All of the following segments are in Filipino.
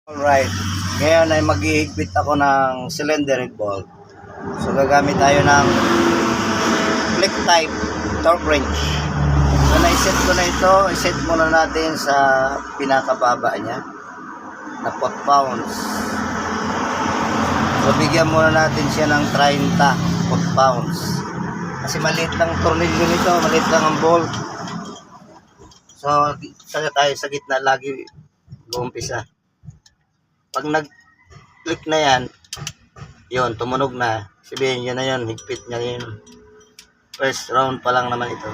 Alright, ngayon ay maghihigpit ako ng cylinder head bolt. So gagamit tayo ng click type torque wrench. So na-set ko na ito, iset muna natin sa pinakababa niya na foot-pounds. So bigyan muna natin siya ng 30 foot-pounds. Kasi maliit lang tornilyo nito, maliit lang ang bolt. So saka tayo sa gitna lagi uumpisa. Pag nag-click na yan, yun, tumunog na. Sabihin yun na yun, higpit niya yun. First round pa lang naman ito.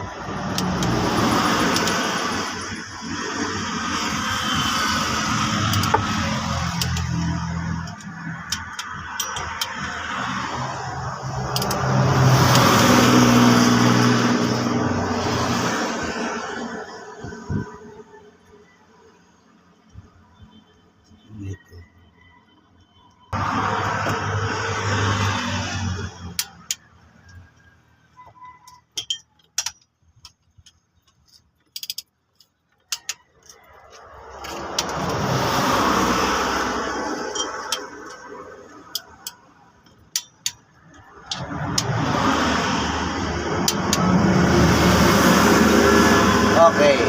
Okay,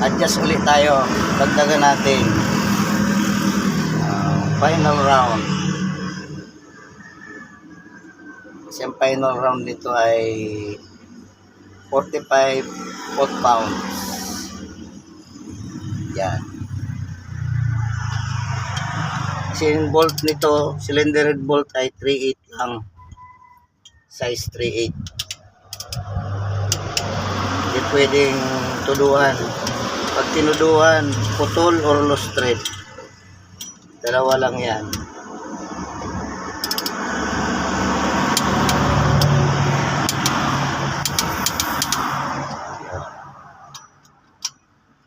adjust ulit tayo. Dagdagan natin final round. Kasi ang final round nito ay 45 foot-pounds. Yan. Kasi yung bolt nito, cylinder head bolt ay 3/8 lang. Size 3/8. Hindi pwedeng tuduhan. Pag tinuduhan, putol or loose thread. Dalawa lang yan.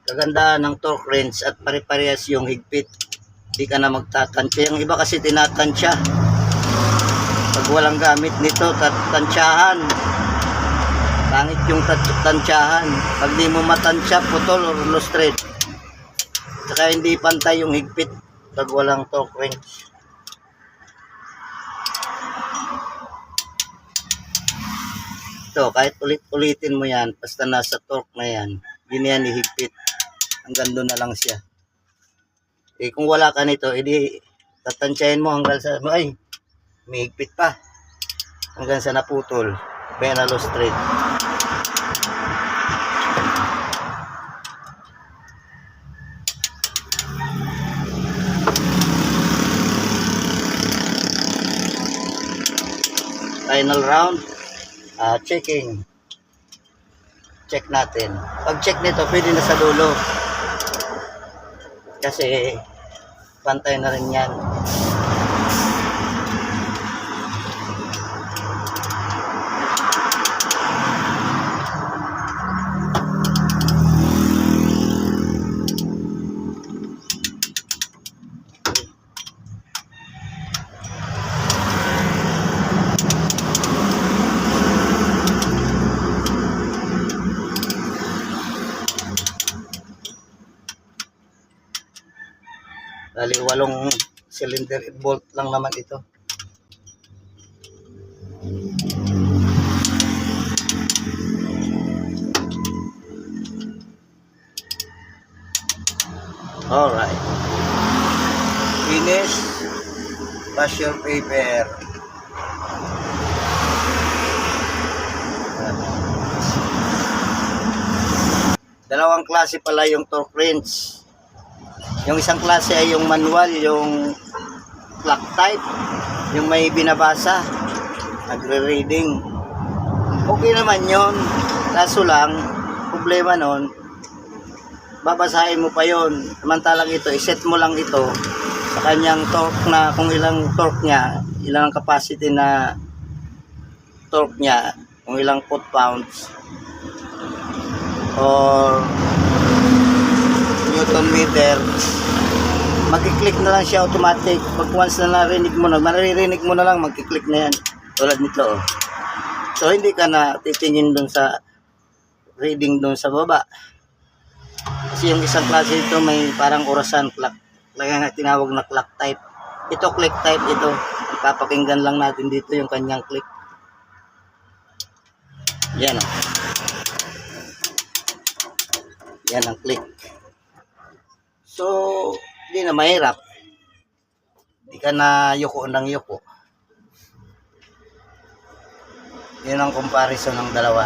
Kagandahan ng torque wrench at pare-parehas yung higpit. Hindi ka na magtatansya. Yung iba kasi tinatansya. Pag walang gamit nito, tansyahan. Pangit yung tansyahan. Pag di mo matansya, putol or loose thread. Saka hindi pantay yung higpit pag walang torque wrench. Ito, kahit ulit-ulitin mo yan, basta nasa torque na yan, yun yan ihigpit. Hanggang doon na lang siya. Eh, kung wala ka nito, edi tatansyahin mo hanggang sa, ay, may higpit pa. Hanggang sa naputol. Kaya na loose thread. Final round, checking. Check natin. Pag check nito, pwede na sa dulo. Kasi pantay na rin yan. Dali 8 cylinder bolt lang naman ito. Alright. Finish. Wash your paper. Dalawang klase pala yung torque wrench. Yung isang klase ay yung manual, yung clock type, yung may binabasa, nagre-reading. Okay naman yun, kaso lang, problema nun, babasahin mo pa yun. Samantalang ito, iset mo lang ito sa kanyang torque na kung ilang torque niya, ilang capacity na torque niya, kung ilang foot-pounds or Newton meter, magkiklik na lang siya automatic. Pag once na narinig mo na, maririnig mo na lang, magkiklik na yan. Tulad nito, oh. So, hindi ka na titingin dun sa reading dun sa baba. Kasi yung isang klase ito may parang orasan clock. Kaya nga tinawag na clock type. Ito click type ito. Papakinggan lang natin dito yung kanyang click. Yan o. Yan ang click. So, hindi na mahirap. Hindi ka na yuko ng yuko. Yan ang comparison ng dalawa.